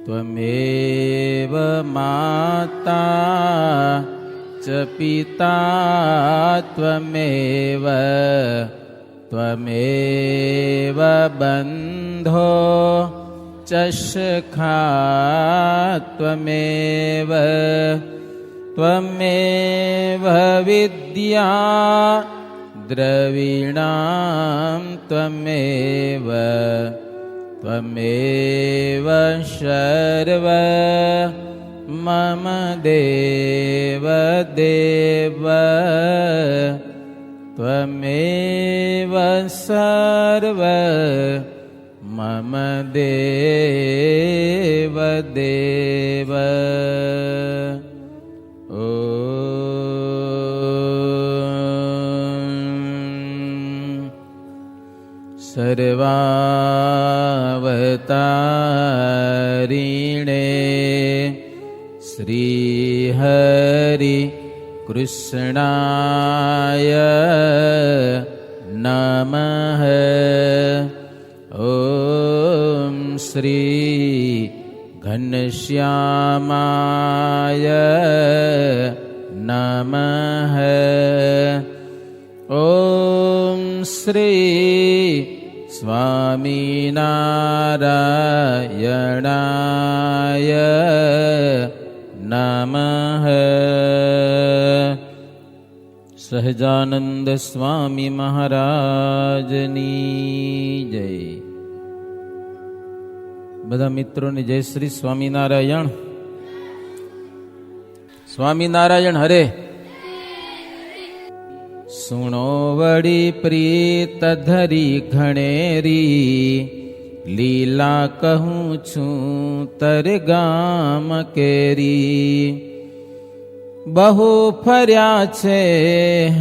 ત્વમેવ માતા ચ પિતા ત્વમેવ ત્વમેવ બંધો ચ સખા ત્વમેવ ત્વમેવ વિદ્યા દ્રવિણાં ત્વમેવ ત્વમેવ સર્વ મમ દેવ દેવ ત્વમેવ સર્વ મમ દેવ દેવ. સર્વાવતારિણે શ્રી હરિ કૃષ્ણાય નમઃ. ઓમ શ્રી ઘનશ્યામાય નમઃ. ઓમ શ્રી સ્વામિનારાયણાય નમઃ. સહજાનંદ સ્વામી મહારાજની જય. બધા મિત્રોને જય શ્રી સ્વામિનારાયણ. સ્વામિનારાયણ હરે. સુણો વળી પ્રીત ધરી ઘણેરી લીલા કહું છું તરગામ કેરી. બહુ ફર્યા છે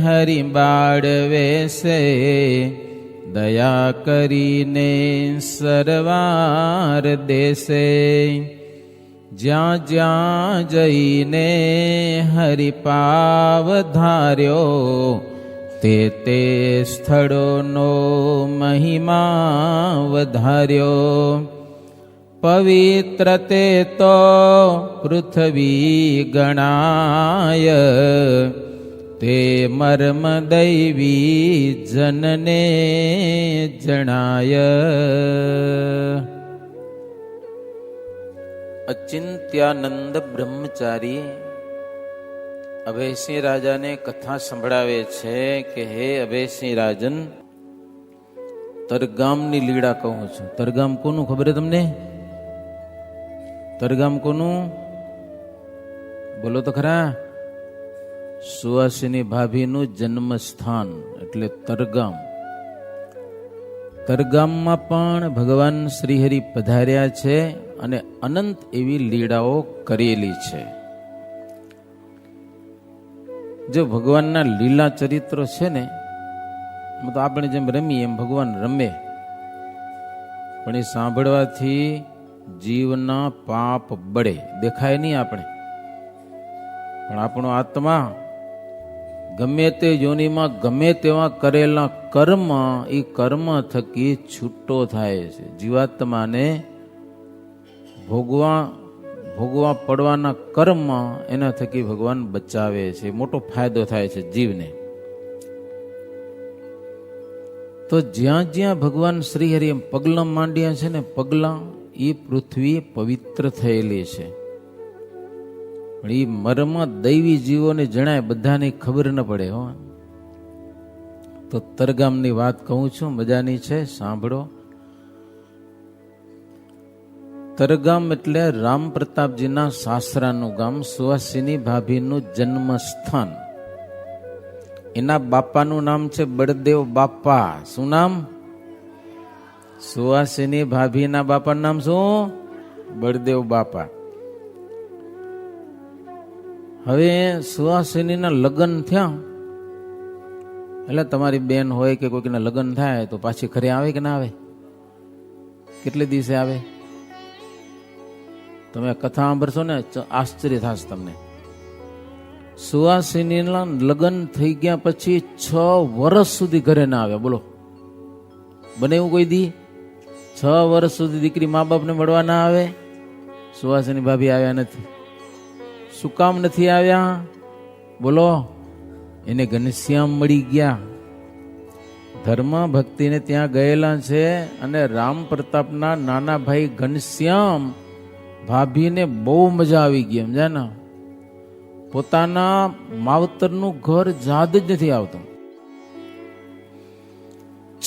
હરિ બાળ વેસે દયા કરીને સરવાર દેશે. જ્યાં જ્યાં જઈને હરિપાવ ધાર્યો તે તે સ્થળોનો મહિમા વધાર્યો. પવિત્ર તે તો પૃથ્વી ગણાય તે મર્મ દૈવી જનને જણાય. અચિંત્યાનંદ બ્રહ્મચારી અભયસિંહ રાજાને કથા સંભળાવે છે કે હે અભયસિંહ રાજન, તરગામની લીડા કહું છું. તરગામ કોનું ખબર છે તમને? તરગામ કોનું બોલો તો ખરા? સુવાસિની ભાભીનું જન્મ સ્થાન એટલે તરગામ. તરગામમાં પણ ભગવાન શ્રીહરિ પધાર્યા છે અને અનંત એવી લીલાઓ કરેલી છે. જો ભગવાનના લીલા ચરિત્રો છે ને, તો આપણે જેમ રમીએ એમ ભગવાન રમે, પણ એ સાંભળવાથી જીવના પાપ બળે. દેખાય નહીં આપણે, પણ આપણો આત્મા ગમે તે યોનિમાં ગમે તેવા કરેલા કર્મ, એ કર્મ થકી છૂટો થાય છે. જીવાત્માને ભોગવા પડવાના કર્મ એના થકી ભગવાન બચાવે છે. મોટો ફાયદો થાય છે જીવને. તો જ્યાં જ્યાં ભગવાન શ્રી હરિ પગલાં માંડ્યા છે ને, પગલાં એ પૃથ્વી પવિત્ર થયેલી છે. પણ એ મર્મ દૈવી જીવોને જણાય, બધાને ખબર ન પડે. હો, તો તરગામની વાત કહું છું, મજાની છે, સાંભળો. તરગામ એટલે રામ પ્રતાપજીના સાસરાનું ગામ, સુવાસિની ભાભીનું જન્મ સ્થાન. એના બાપાનું નામ છે બળદેવ બાપા. શું નામ? સુવાસિની ભાભીના બાપાનું નામ શું? બળદેવ બાપા. હવે સુવાસિનીના લગ્ન થયા એટલે તમારી બેન હોય કે કોઈકના લગ્ન થાય તો પાછી ઘરે આવે કે ના આવે? કેટલે દિવસે આવે? તમે કથા સાંભળશો ને આશ્ચર્ય થશે તમને. સુવાસિનીના લગ્ન થઈ ગયા પછી 6 વર્ષ સુધી ઘરે ના આવે. બોલો, બને એવું કોઈ દી? 6 વર્ષ સુધી દીકરી મા બાપને મળવા ના આવે? સુવાસિની ભાભી આવ્યા નથી. શું કામ નથી આવ્યા? બોલો. એને ઘનશ્યામ મળી ગયા. ધર્મ ભક્તિને ત્યાં ગયેલા છે અને રામ પ્રતાપના નાના ભાઈ ઘનશ્યામ ભાભીને બહુ મજા આવી ગઈ. સમજ્યા ને? પોતાના માવતરનું ઘર યાદ જ નથી આવતું.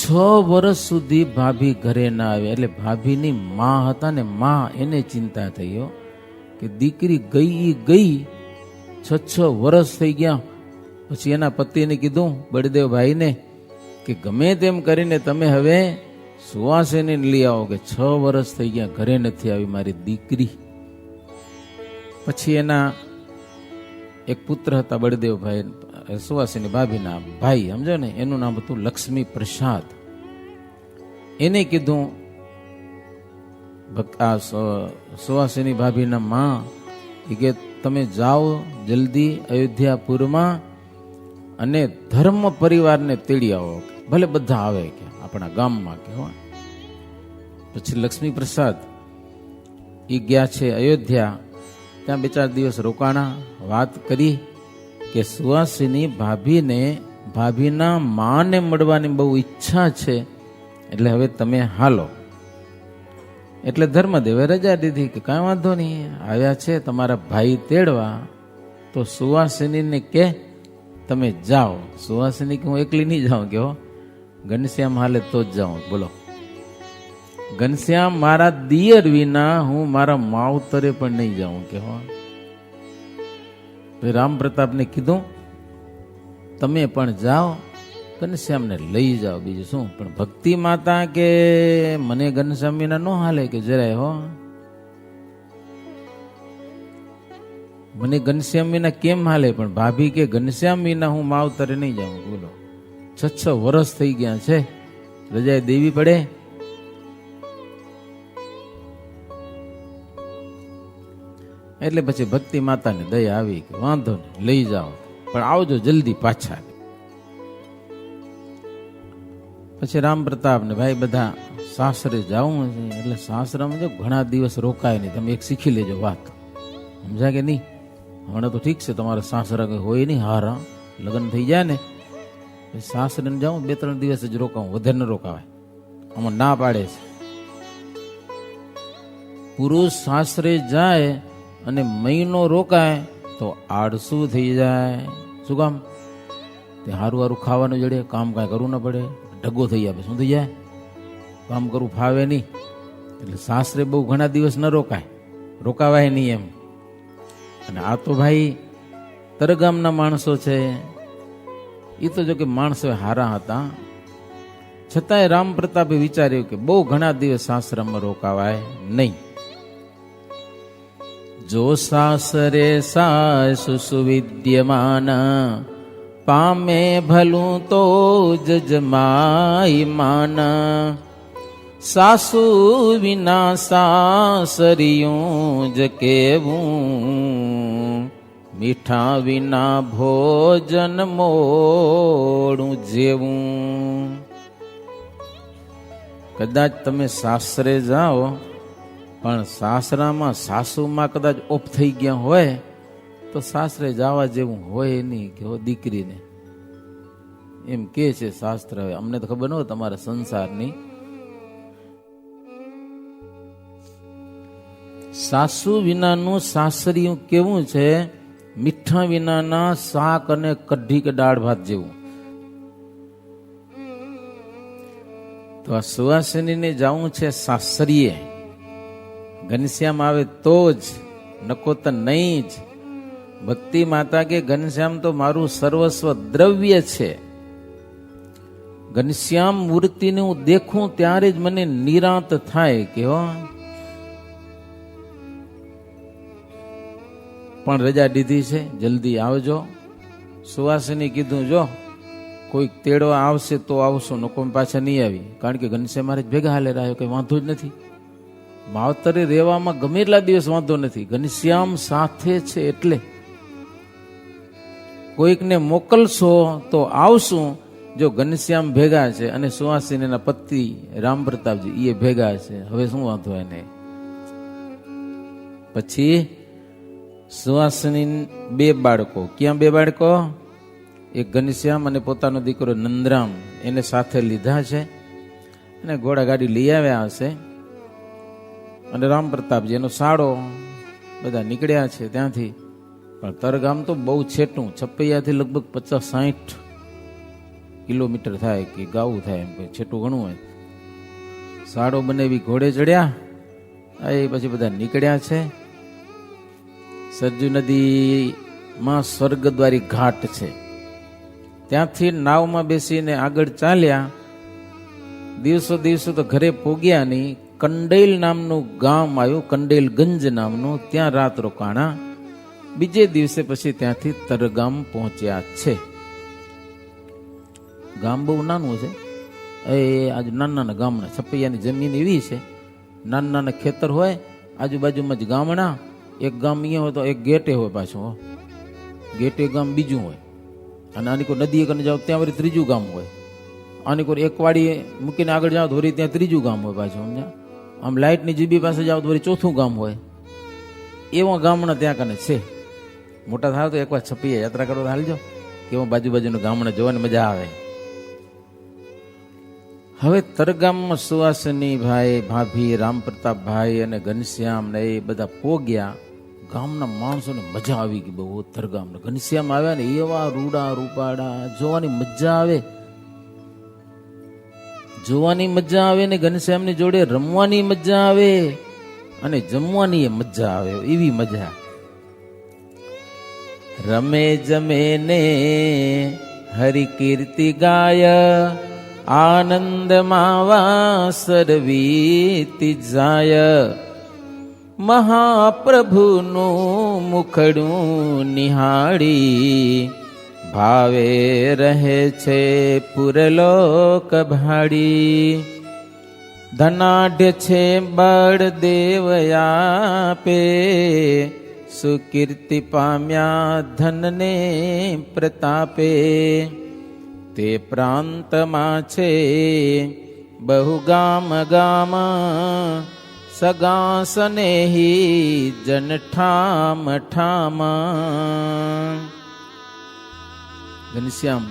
6 વર્ષ સુધી ભાભી ઘરે ના આવે. એટલે ભાભીની માં હતા ને, માં એને ચિંતા થઈ કે દીકરી ગઈ 6 વર્ષ થઈ ગયા. પછી એના પતિને કીધું, બળદેવભાઈને, કે ગમે તેમ કરીને તમે હવે સુવાસિની લઈ આવો, કે 6 વર્ષ થઈ ગયા ઘરે નથી આવી મારી દીકરી. પછી એના એક પુત્ર હતા બળદેવભાઈ, સુવાસિની ભાભીના ભાઈ, સમજો ને, એનું નામ હતું લક્ષ્મી પ્રસાદ. એને કીધું, સુવાસિની ભાભીના માં કે તમે જાઓ જલ્દી અયોધ્યાપુરમાં અને ધર્મ પરિવારને તેડી આવો, ભલે બધા આવે કે આપણા ગામમાં કે. પછી લક્ષ્મી પ્રસાદ એ ગયા છે અયોધ્યા. ત્યાં 2-4 દિવસ રોકાણા. વાત કરી કે સુવાસિની ભાભીના માને મળવાની બહુ ઈચ્છા છે, એટલે હવે તમે હાલો. એટલે ધર્મદેવે રજા દીધી કે કાંઈ વાંધો નહીં, આવ્યા છે તમારા ભાઈ તેડવા, તો સુવાસિનીને કે તમે જાઓ. સુવાસિની કે હું એકલી નહીં જાઉં, કે ઘનશ્યામ હાલે તો જ જાઉં. બોલો. ઘનશ્યામ મારા દિયર વિના હું મારા માવતરે પણ નહીં જાઉં, કે રામ પ્રતાપને કીધું તમે પણ જાઓ, ઘનશ્યામને લઈ જાઓ, બીજું શું. પણ ભક્તિ માતા કે મને ઘનશ્યામ વિના ન હાલે, કે જરાય મને ઘનશ્યામ વિના કેમ હાલે? પણ ભાભી કે ઘનશ્યામ વિના હું માવતરે નહીં જાઉં. બોલો. 6 વર્ષ થઈ ગયા છે, રજા દેવી પડે. એટલે પછી ભક્તિ માતાને દયા આવી કે વાંધો નહીં, લઈ જાઓ, પણ આવજો જલ્દી પાછા. પછી રામ પ્રતાપ ને ભાઈ બધા સાસરે જાવું છે. એટલે સાસરામાં જો ઘણા દિવસ રોકાય નહીં. તમે એક શીખી લેજો વાત, સમજા કે નહીં? હમણાં તો ઠીક છે, તમારા સાસરા કઈ હોય નહીં, હારા લગ્ન થઈ જાય ને, સાસરે જાઉં 2-3 દિવસ જ રોકાવું, વધારે ન રોકાવાય. આમાં ના પાડે છે. પુરુષ સાસરે જાય અને મહિનો રોકાય તો આળસુ થઈ જાય. શું કામ? તે હારું ખાવાનું જડે, કામ કાંઈ કરવું ન પડે, ઢગો થઈ જાય. શું થઈ જાય? કામ કરવું ફાવે નહીં. એટલે સાસરે બહુ ઘણા દિવસ ન રોકાય, રોકાવાય નહીં એમ. અને આ તો ભાઈ તરગામના માણસો છે. એ તો જો કે માણસો હારા હતા, છતાંય રામ પ્રતાપે વિચાર્યું કે બહુ ઘણા દિવસ સાસરામાં રોકાવાય નહીં. જો સાસરે સાસુ સુવિદ્યમાન, પામે ભલું તો જજમાઈ માન. સાસુ વિના સાસરિયું જ કેવું, મીઠા વિના ભોજન મોડું જેવું. કદાચ તમે સાસરે જાઓ પણ સાસરામાં સાસુમાં કદાચ ઓફ થઈ ગયા હોય તો સાસરે જવા જેવું હોય નહીં, કે દીકરીને એમ કે છે શાસ્ત્ર. હવે અમને તો ખબર ન હોય તમારા સંસારની. સાસુ વિનાનું સાસરિયું કેવું છે? મીઠા વિનાના શાક અને કઢી કે દાળ ભાત જેવું. તો આ સુવાસિનીને જવું છે સાસરીએ. ઘનશ્યામ આવે તો જ, નકોતર નહીં જ. ભક્તિ માતા કે ઘનશ્યામ તો મારું સર્વસ્વ દ્રવ્ય છે. ઘનશ્યામ મૂર્તિને હું દેખું ત્યારે જ મને નિરાંત થાય કે પણ રજા દીધી છે, જલ્દી આવજો. સુવાસિની કીધું જો કોઈક તેડવા આવશે તો આવશો, નકો પાછા નહીં આવી. કારણ કે ઘનશ્યામ મારે ભેગા હાલે રહ્યો, કઈ વાંધો જ નથી. માવતરે રહેવામાં ગમે એટલા દિવસ વાંધો નથી, ઘનશ્યામ સાથે છે એટલે. કોઈકને મોકલશો તો આવશું જો ઘનશ્યામ ભેગા છે અને સુવાસિનીના પતિ રામ પ્રતાપજી એ ભેગા છે. હવે શું વાંધો એને? પછી સુવાસની 2 બાળકો. ક્યાં 2 બાળકો? એક ઘનશ્યામ અને પોતાનો દીકરો નંદરામ એને સાથે લીધા છે અને ઘોડા ગાડી લઈ આવ્યા હશે. અને રામ પ્રતાપજી એનો સાડો બધા નીકળ્યા છે ત્યાંથી. પણ તરગામ તો બહુ છેટું, છપૈયાથી લગભગ 50-60 કિલોમીટર થાય કે ગાવું થાય, એમ છેટું ઘણું હોય. સાડો બનાવી ઘોડે ચડ્યા, એ પછી બધા નીકળ્યા છે. સરજુ નદીમાં સ્વર્ગદ્વારી ઘાટ છે, ત્યાંથી નાવમાં બેસીને આગળ ચાલ્યા. દિવસો તો ઘરે પોગ્યા નહીં. કંડેલ નામનું ગામ આવ્યું, કંડેલગંજ નામનું, ત્યાં રાત રોકાણા. બીજે દિવસે પછી ત્યાંથી તરગામ પહોંચ્યા છે. ગામ બહુ નાનું છે. આજે નાના ગામના છપૈયાની જમીન એવી છે, નાના ખેતર હોય, આજુબાજુમાં જ ગામડા. એક ગામ અહીંયા હોય તો એક ગેટે હોય, પાછું ગેટે ગામ બીજું હોય. અને આની કોઈ નદી કરીને જાઓ ત્યાં વળી ત્રીજું ગામ હોય. આની કોઈ એક વાડી મૂકીને આગળ જાઓ તો વળી ત્યાં ત્રીજું ગામ હોય પાછું. સમજ્યા? આમ લાઇટની જીબી પાસે જાઓ તો વળી ચોથું ગામ હોય. એવા ગામડા ત્યાં કને છે. મોટા થાય તો એકવાર છપૈયા યાત્રા કરો તો હાલજો, કેવા બાજુનું ગામડા જોવાની મજા આવે. હવે તરગામમાં સુવાસની ભાઈ, ભાભી, રામપ્રતાપભાઈ અને ઘનશ્યામ ને એ બધા પોગ્યા. ગામના માણસોને મજા આવી ગઈ બહુ. તરગામ ઘનશ્યામ આવ્યા ને એવા રૂડા રૂપાડા, જોવાની મજા આવે, જોવાની મજા આવે ને ઘનશ્યામની જોડે રમવાની મજા આવે અને જમવાની મજા આવે, એવી મજા. રમે જમે ને હરિ કીર્તિ ગાય, આનંદ માવા સરવીતી જાય. મહાપ્રભુનું મુખડું નિહાળી, ભાવે રહે છે પુરલોક ભાડી. ધનાઢ્ય છે બળદેવ આપે, સુકીર્તિ પામ્યા ધનને પ્રતાપે. તે પ્રાંતમાં છે બહુ ગામ ગામ, સગા સનેહી જન ઠામ ઠામ. ઘનશ્યામ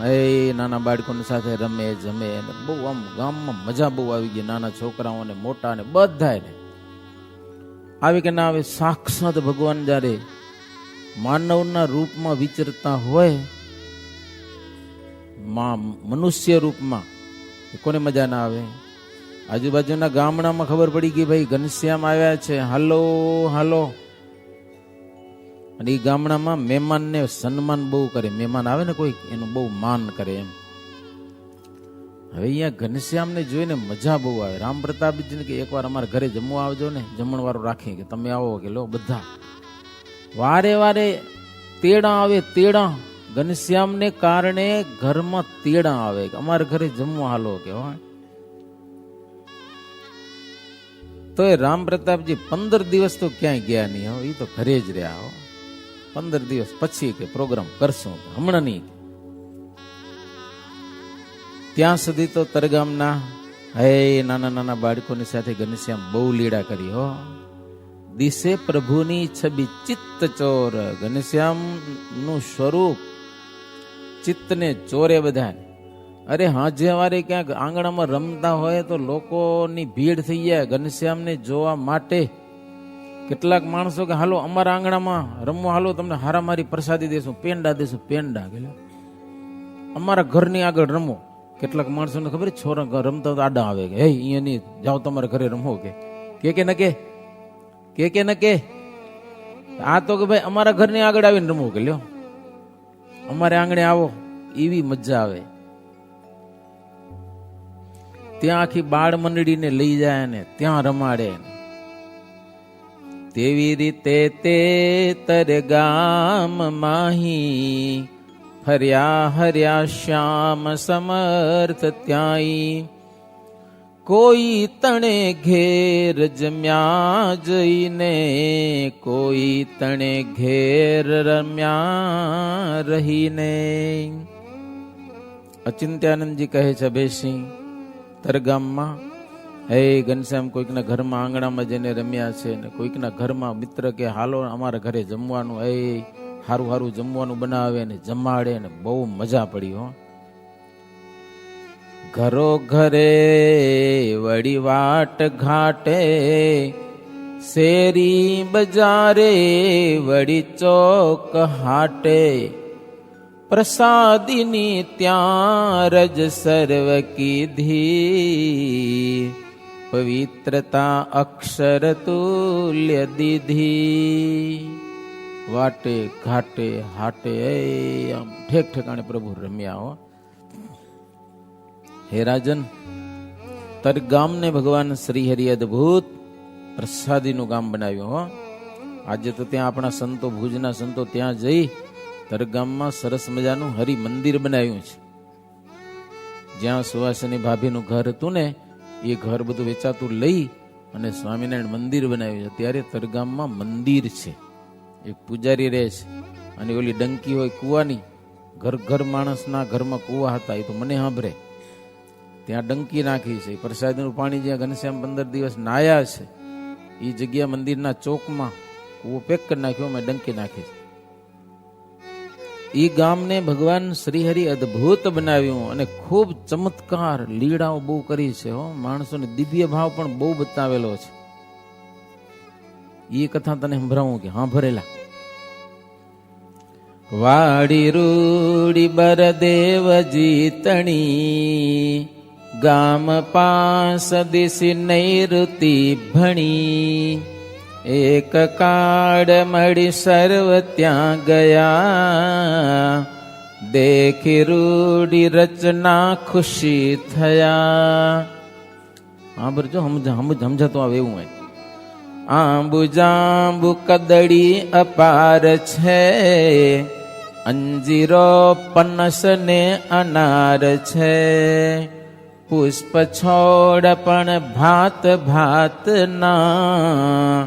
નાના બાળકોની સાથે રમે જમે, બહુ આમ ગામમાં મજા બહુ આવી ગઈ. નાના છોકરાઓને મોટાને બધાને આવી કે ના આવે. સાક્ષાત ભગવાન જ્યારે માનવના રૂપમાં વિચરતા હોય, મનુષ્ય રૂપમાં, કોને મજા ના આવે? આજુબાજુના ગામડામાં ખબર પડી ગઈ ભાઈ ઘનશ્યામ આવ્યા છે, હાલો હાલો. અને એ ગામડામાં મહેમાનને સન્માન બહુ કરે. મહેમાન આવે ને કોઈ, એનું બહુ માન કરે એમ. હવે અહીંયા ઘનશ્યામને જોઈને મજા બહુ આવે. રામ પ્રતાપજીને કે એકવાર અમારા ઘરે જમવા આવજો ને, જમણવારો રાખીએ કે તમે આવો કે લો બધા. વારે વારે તેડા આવે, તેડા. ઘનશ્યામને કારણે ઘરમાં તેડા આવે કે અમારા ઘરે જમવા હાલો કે. તો એ રામ પ્રતાપજી 15 દિવસ તો ક્યાંય ગયા નહીં. એ તો ઘરે જ રહ્યા. 15 દિવસ પછી કે પ્રોગ્રામ કરશું, હમણાં નહીં. ત્યાં સુધી તો તરગામના નાના નાના બાળકોની સાથે ઘનશ્યામ બહુ લીડા કરી. દિશે પ્રભુની છબી ચિત્ત ચોર. ઘનશ્યામ નું સ્વરૂપ ચિત્તને ચોરે બધા. અરે હાજે વારે ક્યાંક આંગણામાં રમતા હોય તો લોકોની ભીડ થઈ જાય ઘનશ્યામને જોવા માટે. કેટલાક માણસો કે હાલો અમારા આંગણામાં રમવા, હાલો તમને હારામારી પ્રસાદી દેશું, પેંડા દેશું. પેંડા કે અમારા ઘરની આગળ રમો. કેટલાક માણસોને ખબર છોરા રમતા તો આડા આવે કે અહીંયા નહીં જાઓ તમારા ઘરે રમો કે ન કે. આ તો કે ભાઈ અમારા ઘરની આગળ આવીને રમો કે લ્યો, અમારે આંગણે આવો, એવી મજા આવે. ત્યાં આખી બાળ મંડળીને લઈ જાય ને ત્યાં રમાડે. તેવી રીતે તે તરગામ માહી, ફર્યા હર્યા શ્યામ સમર્થ ત્યાંઈ. કોઈ તણે ઘેર જમ્યા જઈને, કોઈ તણે ઘેર રમ્યા રહીને. અચિંત્યાનંદજી કહે છે બેસી તરગામમાં હે ઘનશ્યામ કોઈકના ઘરમાં આંગણામાં જઈને રમ્યા છે ને કોઈકના ઘરમાં મિત્ર કે હાલો અમારા ઘરે જમવાનું, હે હારું હારું જમવાનું બનાવે ને જમાડે ને બહુ મજા પડી હો. ઘરો ઘરે વળી વાટ ઘાટે, શેરી બજારે વળી ચોક હાટે, પ્રસાદીની ત્યાં રજ સર્વ કીધી, પવિત્રતા અક્ષર તુલ્ય દીધી. વાટે ઘાટે હાટે આમ ઠેક ઠેકાણે પ્રભુ રમ્યા હો. હે રાજન, તર ગામને ભગવાન શ્રી હરિ અદભુત પ્રસાદીનું ગામ બનાવ્યું હો. આજે તો ત્યાં આપણા સંતો, ભુજના સંતો ત્યાં જઈ તરગામમાં સરસ મજાનું હરિ મંદિર બનાવ્યું છે. જ્યાં સુવાસની ભાભીનું ઘર હતું ને એ ઘર બધું વેચાતું લઈ અને સ્વામિનારાયણ મંદિર બનાવ્યું છે. ત્યારે તરગામમાં મંદિર છે, એક પૂજારી રહે છે. અને ઓલી ડંકી હોય કૂવાની, ઘર ઘર માણસના ઘરમાં કૂવા હતા, એ તો મને સાંભળે. ત્યાં ડંકી નાખી છે. પ્રસાદીનું પાણી જ્યાં ઘનશ્યામ 15 દિવસ નાયા છે એ જગ્યા મંદિરના ચોકમાં કૂવો પેક કરી નાખ્યો, મેં ડંકી નાખી છે. એ ગામને ભગવાન શ્રીહરિ અદભુત બનાવ્યું અને ખૂબ ચમત્કાર લીલાઓ બહુ કરી છે હો. માણસોને દિવ્ય ભાવ પણ બહુ બતાવેલો છે. એ કથા તને સંભળાવું કે હા ભરેલા. વાડી રૂડી બરદેવ જીતણી, ગામ પાસ દિશી નૈઋતિ ભણી, એક કાળ મળી સર્વ ત્યાં ગયા, દેખી રૂડી રચના ખુશી થયા. હા બરજો સમજાતો આવે એવું હોય. આંબુ જાંબુ કદડી અપાર છે, અંજીરો પનસ ને અનાર છે, પુષ્પ છોડ પણ ભાત ભાત ના,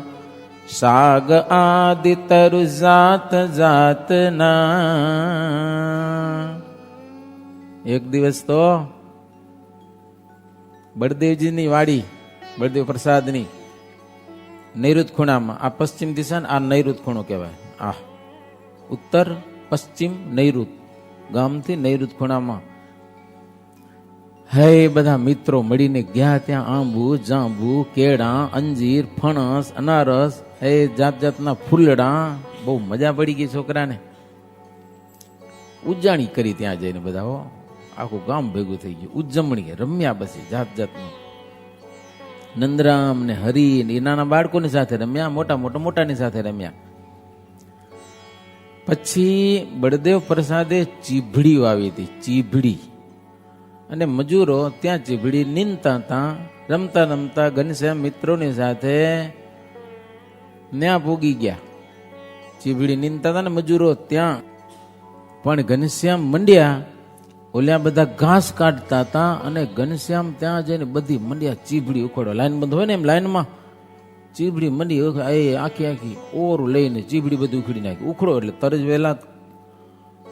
સાગ આદિ તરુ જાત જાત ના. એક દિવસ તો બળદેવજીની વાડી, બળદેવ પ્રસાદની નૈઋત ખૂણામાં, આ પશ્ચિમ દિશા આ નૈઋત ખૂણો કહેવાય. આ ઉત્તર પશ્ચિમ નૈઋત ગામથી નૈઋત ખૂણામાં હે બધા મિત્રો મળીને ગયા. ત્યાં આંબુ જાંબુ કેળા અંજીર ફણસ અનારસ હે જાત જાતના ફૂલડા, બહુ મજા પડી ગઈ છોકરાને. ઉજાણી કરી ત્યાં જઈને બધા હો, આખું ગામ ભેગું થઈ ગયું. ઉજમણી રમ્યા પછી જાત જાતનું. નંદરામ ને હરિ ને નાના બાળકોની સાથે રમ્યા, મોટાની સાથે રમ્યા. પછી બળદેવ પ્રસાદે ચીભડી વાવી હતી, ચીભડી. અને મજૂરો ત્યાં ચીભડી નીંદતા હતા. રમતા રમતા ઘનશ્યામ મિત્રોની સાથે ત્યાં પૂગી ગયા. ચીભડી નીંદતા હતા ને મજૂરો ત્યાં. પણ ઘનશ્યામ મંડ્યા ઓલ્યા બધા ઘાસ કાઢતા હતા અને ઘનશ્યામ ત્યાં જઈને બધી મંડ્યા ચીભડી ઉખોડો. લાઈન બંધ હોય ને એમ લાઈનમાં ચીભડી મંડી આખી ઓરું લઈને ચીભડી બધી ઉખડી નાખી. ઉખડો એટલે તરજ વહેલા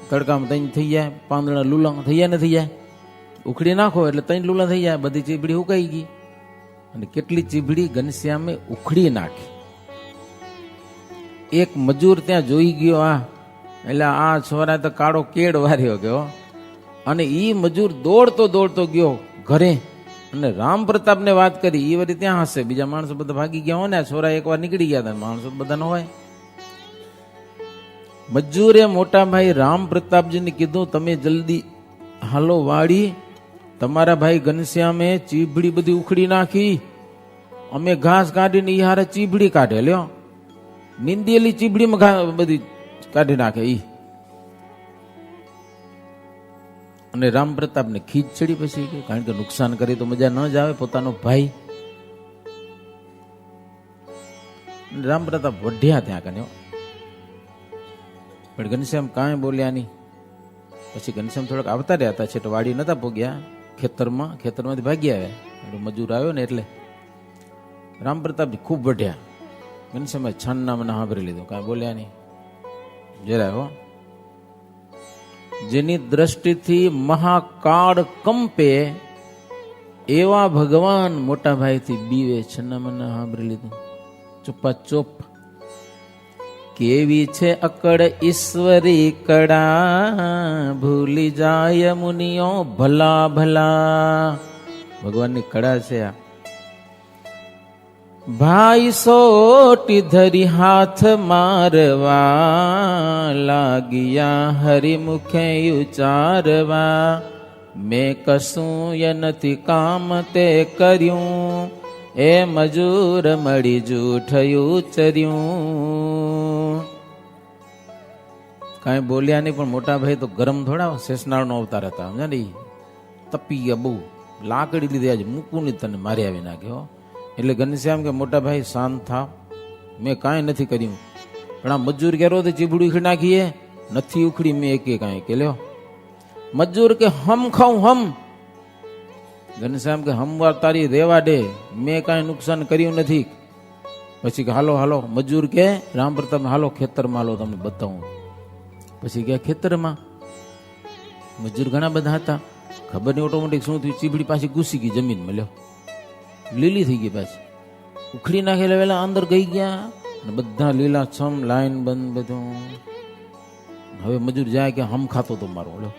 તડકામાં તૈન થઈ જાય, પાંદડા લૂલા થઈ જાય ને થઈ જાય. ઉખડી નાખો એટલે તૈન લૂલા થઈ જાય, બધી ચીભડી ઉકાઈ ગઈ. અને કેટલી ચીભડી ઘનશ્યામે ઉખડી નાખી. એક મજૂર ત્યાં જોઈ ગયો, એટલે આ છોરા તો કાળો કેડ વાર્યો ગયો. અને ઈ મજૂર દોડતો ગયો ઘરે અને રામ પ્રતાપ ને વાત કરી. એ વળી ત્યાં હશે, બીજા માણસો બધા ભાગી ગયા હોય ને, આ છોરા એકવાર નીકળી ગયા હતા, માણસો બધા ન હોય. મજૂરે મોટા ભાઈ રામ પ્રતાપજીને કીધું, તમે જલ્દી હાલો વાડી, તમારા ભાઈ ઘનશ્યામે ચીભડી બધી ઉખડી નાખી, અમે ઘાસ કાઢીને ઈ હારે ચીભડી કાઢે લ્યો. નિંદેલી ચીભડીમાં બધી કાઢી નાખે ઈ. અને રામ પ્રતાપ ને ખીજ ચડી પછી, કારણ કે નુકસાન કરી તો મજા ન જ આવે પોતાનો ભાઈ. રામ પ્રતાપ વઢ્યા ત્યાં કન્યો, પણ ઘનશ્યામ કાંઈ બોલ્યા નહીં. પછી ઘનશ્યામ થોડાક આવતા રહ્યા હતા, છેટ વાડી નતા પોગ્યા, ખેતરમાંથી ભાગી આવ્યા. મજૂર આવ્યો ને એટલે રામ પ્રતાપજી ખૂબ વઢ્યા. ઘનશ્યામે છાનના મને સાંભળી લીધું, કાંઈ બોલ્યા નહીં જરાય હો. જેની દ્રષ્ટિથી મહાકાળ કંપે, એવા ભગવાન મોટા ભાઈથી બીવે છન્ના મન્ના સાંભળી લીધું. ચુપ્પા ચોપ. કેવી છે અકડ ઈશ્વરી કળા, ભૂલી જાય મુનિઓ ભલા ભલા. ભગવાનની કળા છે આ. ભાઈ સોટી ધરી હાથ મારવા, લાગિયા હરિમુખે ઉચારવા. મેં કશું નથી કામ તે કર્યું, એ મજૂર મળી જૂઠયું ચર્યું. કાંઈ બોલ્યા નહીં, પણ મોટા ભાઈ તો ગરમ થોડા શેષનાળ નો અવતાર હતા. સમજ્યા ને, તપી ગયા બહુ. લાકડી લીધી, આજે મૂકું નહીં તને મારી આવી નાખ્યો. એટલે ઘનશ્યામ કે મોટા ભાઈ શાંત થાવ, મેં કાંઈ નથી કર્યું. પણ આ મજૂર કર્યો તો ચીબડું ઉખડી નાખીએ, નથી ઉખડી મેં એકે કાંઈ કે લ્યો. મજૂર કે હમ ખાઉં હમ. ઘનશ્યામ કે હમવાર તારી રેવા દે, મેં કાંઈ નુકસાન કર્યું નથી. પછી કે હાલો હાલો. મજૂર કે રામ પ્રતાપ હાલો ખેતરમાં, હાલો તમને બતાવું. પછી ગયા ખેતરમાં. મજૂર ઘણા બધા હતા, ખબર નહીં ઓટોમેટિક શું થયું, ચીબડી પાછી ઘૂસી ગઈ જમીનમાં. લ્યો, લીલી થઈ ગઈ પાછી. ઉખડી નાખેલા વેલા અંદર ગઈ ગયા, બધા લીલા છમ, લાઈન બંધ બધું. હવે મજૂર જાય કે હમ ખાતો તો મારો. લો,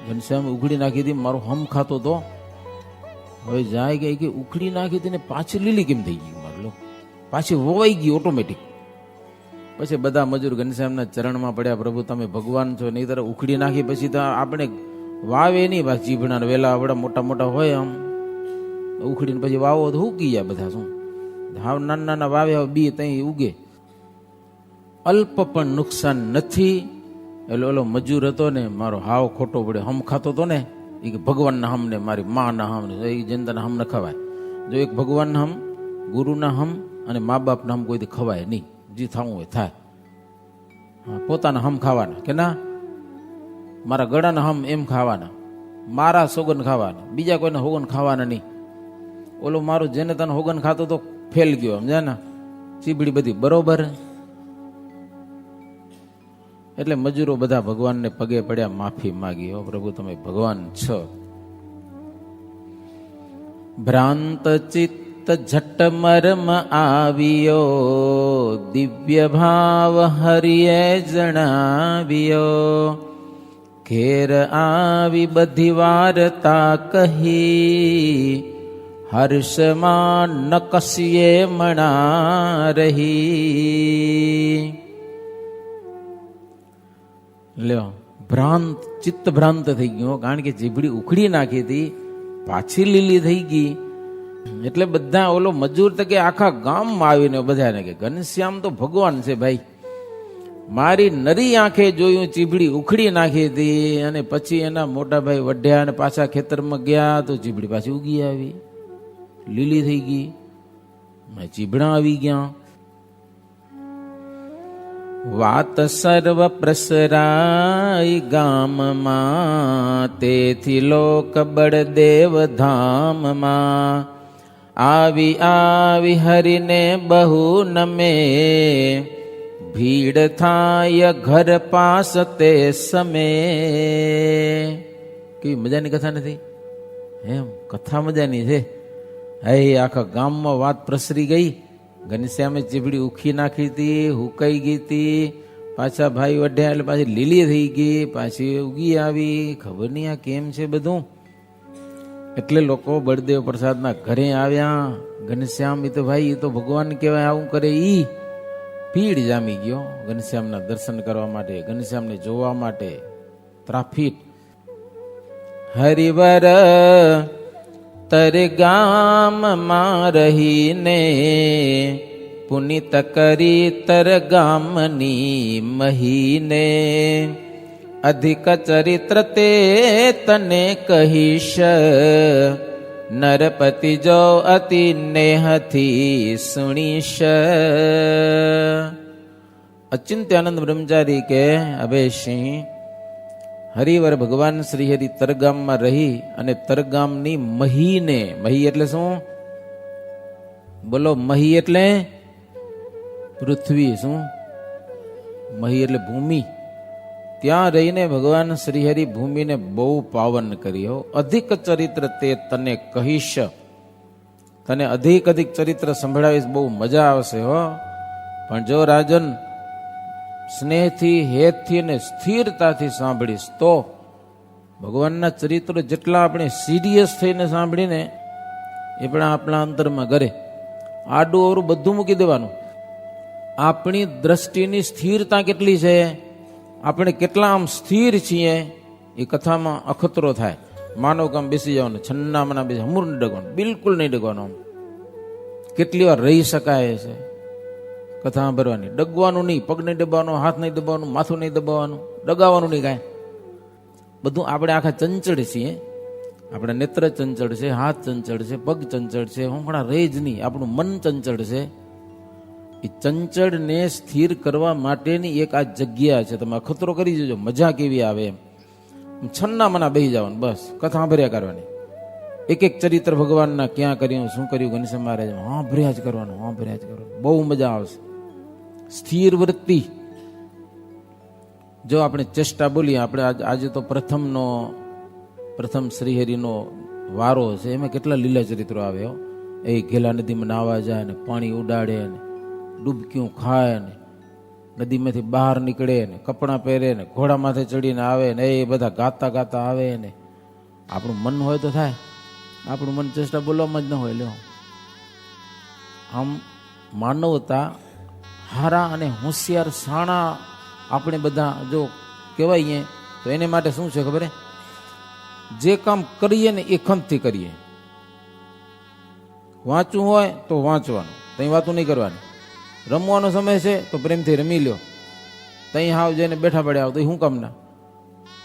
ઘનશ્યામ ઉખડી નાખી હતી, મારો હમ ખાતો તો. હવે જાય કે ઉખડી નાખી હતી ને પાછી લીલી કેમ થઈ ગઈ મારો? લો, પાછી વવાઈ ગઈ ઓટોમેટિક. પછી બધા મજૂર ઘનશ્યામના ચરણમાં પડ્યા, પ્રભુ તમે ભગવાન છો, નહીં તરફ ઉખડી નાખી પછી તો આપણે વાવે નહીં. પાછી ચીભણા વેલા આવડા મોટા મોટા હોય, આમ ઉખડીને પછી વાવો તો ઉગી ગયા બધા. શું હાવ નાના નાના વાવે બી ત્યાં ઉગે, અલ્પ પણ નુકસાન નથી. એટલે ઓલો મજૂર હતો ને મારો હાવ ખોટો પડે, હમ ખાતો હતો ને, એ કે ભગવાનના હમ ને મારી માના હમ ને, એ જનતાના હમ ન ખવાય. જો એક ભગવાનના હમ, ગુરુના હમ અને મા બાપના હમ કોઈથી ખવાય નહીં. જે થવું હોય થાય. હા, પોતાના હમ ખાવાના કે ના, મારા ગળાના હમ એમ ખાવાના, મારા સોગન ખાવાના, બીજા કોઈના હોગન ખાવાના નહીં. ઓલો મારો જેને તને હોગન ખાતો તો ફેલ ગયો, સમજ્યા ને, ચીબડી બધી બરોબર. એટલે મજૂરો બધા ભગવાનને પગે પડ્યા, માફી માગી. હો પ્રભુ તમે ભગવાન છો. ભ્રાંત ચિત્ત ઝટ મરમ આવ્યો, દિવ્ય ભાવ હરિએ જણાવ્યો. ઘેર આવી બધી વાર્તા કહી, હર્ષમાં ન કસીએ મણા રહી. લ્યો, ભ્રાંત ચિત્ત ભ્રાંત થઈ ગયો, કારણ કે જીભડી ઉખડી નાખી હતી, પાછી લીલી થઈ ગઈ. એટલે બધા ઓલો મજૂર તો કે આખા ગામમાં આવીને બધાને કે ઘનશ્યામ તો ભગવાન છે ભાઈ. મારી નરી આંખે જોયું, ચીભડી ઉખડી નાખી હતી. અને પછી એના મોટા ભાઈ વઢ્યા અને પાછા ખેતરમાં ગયા તો ચીભડી પાછી ઉગી આવી, લીલી થઈ ગઈ, ચીભડા આવી ગયા. વાત સર્વ પ્રસરાઈ ગામમાં, તેથી લોક બળદેવ ધામમાં. આવી આવી હરિને બહુ નમે, ભીડ થાય ઘર પાસ તે સમે. કેવી મજાની કથા નથી એમ? કથા મજાની છે. હે, આખા ગામમાં વાત પ્રસરી ગઈ. ઘનશ્યામે ચીબડી ઉખી નાખી હતી, હુકાઈ ગઈ હતી, પાછા ભાઈ વઢ્યા એટલે પાછી લીલી થઈ ગઈ, પાછી ઉગી આવી. ખબર નહીં આ કેમ છે બધું. એટલે લોકો બળદેવ પ્રસાદના ઘરે આવ્યા. ઘનશ્યામ એ તો ભાઈ, એ તો ભગવાન કહેવાય, આવું કરે. ઈ ભીડ જામી ગયો ઘનશ્યામના દર્શન કરવા માટે, ઘનશ્યામને જોવા માટે. ટ્રાફિક. હરિવર તર ગામમાં રહીને, પુનિત કરી તર ગામની મહીને. અધિક ચરિત્ર તે તને કહીશ, નરપતિ જો અતિ નેહથી સુણીશ. અચિંત્યાનંદ બ્રહ્મચારી કે હવે સિંહ, હરિવર ભગવાન શ્રી હરિ તરગામમાં રહી અને તરગામની મહીને, મહી એટલે શું બોલો? મહી એટલે પૃથ્વી. શું? મહી એટલે ભૂમિ. ત્યાં રહીને ભગવાન શ્રીહરિ ભૂમિને બહુ પાવન કરી હો. અધિક ચરિત્ર તે તને કહીશ, તને અધિક ચરિત્ર સંભળાવીશ, બહુ મજા આવશે હો. પણ જો રાજન સ્નેહથી, હેતથી અને સ્થિરતાથી સાંભળીશ તો ભગવાનના ચરિત્રો જેટલા આપણે સિરિયસ થઈને સાંભળીને એ પણ આપણા અંતરમાં ઘરે આડું અવરું બધું મૂકી દેવાનું. આપણી દ્રષ્ટિની સ્થિરતા કેટલી છે, આપણે કેટલા આમ સ્થિર છીએ, એ કથામાં અખતરો થાય. માનવ કામ બેસી જવાનું, છન્ના મના બેસી, હમુર નહીં ડગવાનું, બિલકુલ નહીં ડગવાનું. કેટલી વાર રહી શકાય છે કથા સાંભળવાની. ડગવાનું નહીં, પગ નહીં દબાવવાનો, હાથ નહીં દબાવવાનું, માથું નહીં દબાવવાનું, ડગાવવાનું નહીં કાંઈ. બધું આપણે આખા ચંચળ છીએ, આપણા નેત્ર ચંચળ છે, હાથ ચંચળ છે, પગ ચંચળ છે, હોંકણા રહે જ નહીં. આપણું મન ચંચળ છે. એ ચંચળને સ્થિર કરવા માટેની એક આ જગ્યા છે. તમે અખતરો કરી દેજો, મજા કેવી આવે એમ. છન્ના મના બેસી જવાનું, બસ કથા સાંભળ્યા કરવાની. એક એક ચરિત્ર ભગવાનના ક્યાં કર્યું, શું કર્યું, ઘનશ્યામ મહારાજ સાંભળ્યા જ કરવાનું, સાંભળ્યા જ કરવાનું, બહુ મજા આવશે. સ્થિર વૃત્તિ. જો આપણે ચેષ્ટા બોલીએ, આપણે આજે તો પ્રથમ શ્રીહરિનો વારો છે, એમાં કેટલા લીલા ચરિત્રો આવે હો. એ ઘેલા નદીમાં નાવા જાય ને પાણી ઉડાડે ને ડૂબકીઓ ખાય ને નદીમાંથી બહાર નીકળે ને કપડાં પહેરે ને ઘોડા માથે ચડીને આવે ને એ બધા ગાતા ગાતા આવે ને. આપણું મન હોય તો થાય, આપણું મન ચેષ્ટા બોલવામાં જ ન હોય. લ્યો, આમ માનવતા હારા અને હોશિયાર સાણા આપણે બધા જો કહેવાય તો એને માટે શું છે ખબર? જે કામ કરીએ ને એ ખંતથી કરીએ. વાંચવું હોય તો વાંચવાનું, તઈ વાતું નહીં કરવાની. રમવાનો સમય છે તો પ્રેમથી રમી લ્યો, તઈ હાવ જઈને બેઠા પડ્યા આવ તો શું કામના.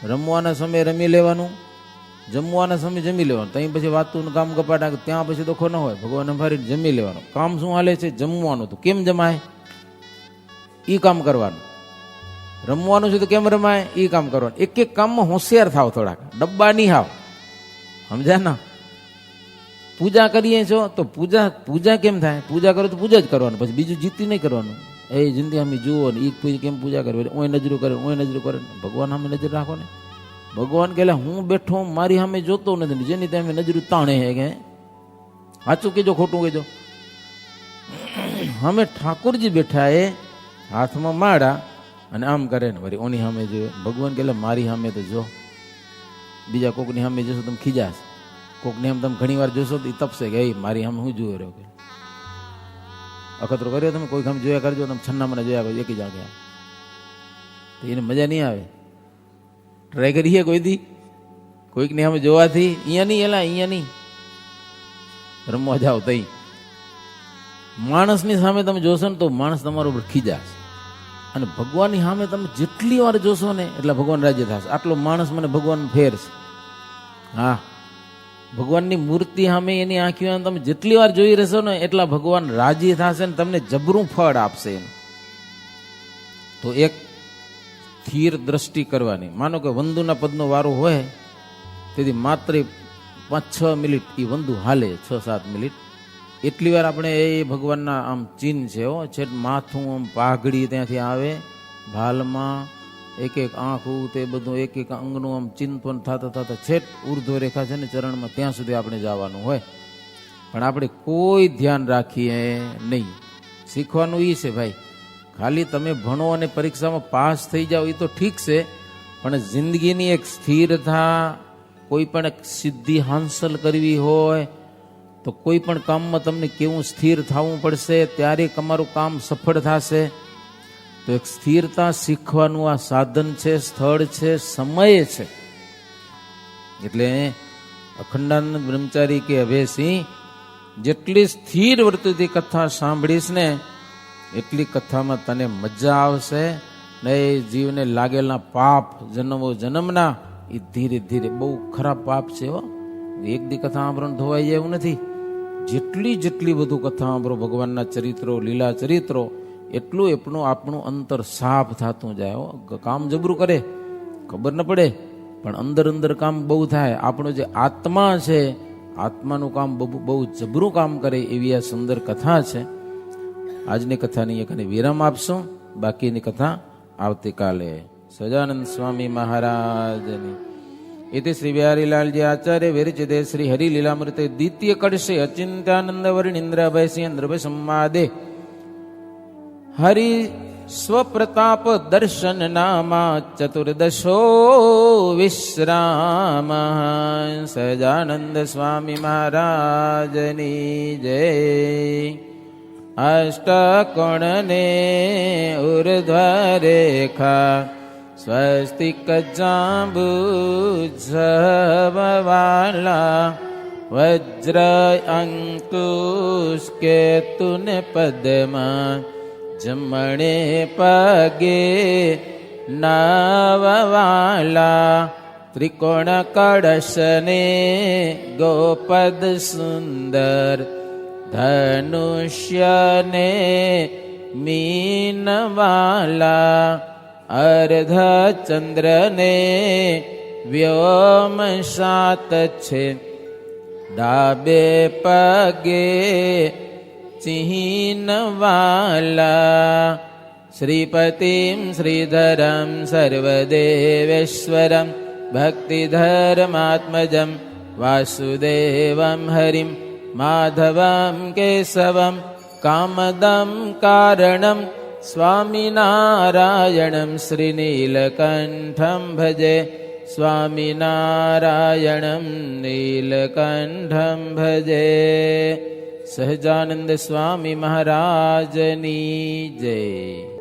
રમવાના સમયે રમી લેવાનું, જમવાના સમયે જમી લેવાનું, તઈ પછી વાતું કામ કપાટા ત્યાં પછી દુઃખો ન હોય. ભગવાન ફરી જમી લેવાનું. કામ શું હાલે છે? જમવાનું. તો કેમ જમાય એ કામ કરવાનું. રમવાનું છે તો કેમ રમાય એ કામ કરવાનું. એક એક કામમાં હોશિયાર થાવ, થોડાક ડબ્બા નહીં હાવ, સમજ્યા ના? પૂજા કરીએ છો તો પૂજા કેમ થાય? પૂજા કરો તો પૂજા જ કરવાનું, પછી બીજું જીતી નહીં કરવાનું. એ જિંદગી અમે જુઓ ને એ કેમ પૂજા કરવી, ઓય નજરો કરે, ઓય નજરો કરે. ભગવાન સામે નજર રાખો ને. ભગવાન કહે હું બેઠો મારી સામે જોતો નથી, જેની તમે નજર તાણે હે કે સાચું કહેજો ખોટું કહેજો. અમે ઠાકોરજી બેઠા એ હાથમાં માળા અને આમ કરે ને વળી ઓની સામે જોઈએ. ભગવાન કહે મારી સામે તો જો, બીજા કોકની સામે જોશો તમે ખીજાશ, કોકને એમ તમે ઘણી વાર જોશો તો એ તપશે કે મારી સામે હું જોઈ રહ્યો. કે અખતરો કર્યો તમે, કોઈ સામે જોયા કરજો, તમે છન્ના મને જોયા કરજો, એકી જાગે તો એને મજા નહીં આવે. ટ્રાય કરીએ કોઈ દી કોઈકને સામે જોવાથી. અહીંયા નહીં, એલા અહીંયા નહીં, રમવા જાઓ તઈ. માણસની સામે તમે જોશો ને તો માણસ તમારો ઉપર ખીજાશે, અને ભગવાનની સામે તમે જેટલી વાર જોશો ને એટલા ભગવાન રાજ્ય થશે. આટલો માણસ મને ભગવાન ફેર છે. હા, ભગવાનની મૂર્તિ સામે એની આંખીઓ તમે જેટલી વાર જોઈ રહેશો ને એટલા ભગવાન રાજી થશે ને તમને જબરું ફળ આપશે. તો એક સ્થિર દ્રષ્ટિ કરવાની. માનો કે વંદુના પદનો વારો હોય તેથી માત્ર 5-6 મિનિટ એ વંદુ હાલે, 6-7 મિનિટ. એટલી વાર આપણે એ ભગવાનના આમ ચિહ્ન છે હો. છે માથું આમ પાઘડી ત્યાંથી આવે, ભાલમાં એક એક આંખું તે બધું એક એક અંગનું આમ ચિંતન થતા થતા છેટ ઉર્ધ્વ રેખા છે ને ચરણમાં, ત્યાં સુધી આપણે જવાનું હોય. પણ આપણે કોઈ ધ્યાન રાખીએ નહીં. શીખવાનું એ છે ભાઈ, ખાલી તમે ભણો અને પરીક્ષામાં પાસ થઈ જાઓ એ તો ઠીક છે, પણ જિંદગીની એક સ્થિરતા, કોઈ પણ એક સિદ્ધિ હાંસલ કરવી હોય તો કોઈ પણ કામમાં તમને કેવું સ્થિર થવું પડશે, ત્યારે તમારું કામ સફળ થશે. તો એક સ્થિરતા શીખવાનું આ સાધન છે, સ્થળ છે, સમય છે. એટલે અખંડાનંદ બ્રહ્મચારી કે હવે સિંહ, જેટલી સ્થિર વૃત્તિથી કથા સાંભળીશ ને એટલી કથામાં તને મજા આવશે. ને એ જીવને લાગેલા પાપ જન્મો જન્મના એ ધીરે ધીરે, બહુ ખરાબ પાપ છે હો. એક દી કથા સાંભળો ધોવાઈ જાય એવું નથી. જેટલી બધું કથા સાંભળો ભગવાનના ચરિત્રો, લીલા ચરિત્રો, એટલું આપણું અંતર સાફ થતું જાય. કામ જબરું કરે ખબર ન પડે, પણ અંદર કામ બહુ થાય. આપણો જે આત્મા છે, આત્માનું કામ બહુ જબરું કામ કરે એવી આ સુંદર કથા છે. આજની કથાની એક વિરામ આપશું, બાકીની કથા આવતીકાલે. સહજાનંદ સ્વામી મહારાજની. इति श्री बिहारीलाल जी आचार्य विरचिते श्री हरि लीलामृते द्वितीय कड़से अचिंत्यानंद वर्णींद्र अभय सिंह संवादे हरि स्वप्रताप दर्शन नामा चतुर्दशो विश्राम. सहजानंद स्वामी महाराजनी जय. अष्टकोण ने ऊर्ध्वरेखा स्वस्तिक जांबुझवाला वज्र अंकुश केतुन पद्मा जमणे पगे नववाला त्रिकोण कड़शने गोपद सुंदर धनुष्यने मीनवाला अर्ध चंद्र ने व्योम सात छे डाबे पगे चिन्ह वाला श्रीपतिम श्रीधरम सर्वदेवेश्वरम भक्तिधर्मात्मजम वासुदेवम हरिम माधवम केशवम कामदम कारणम स्वामिनारायणं श्रीनीलकण्ठं भजे. स्वामिनारायणं नीलकण्ठं भजे. सहजानंद स्वामी महाराजनी जय.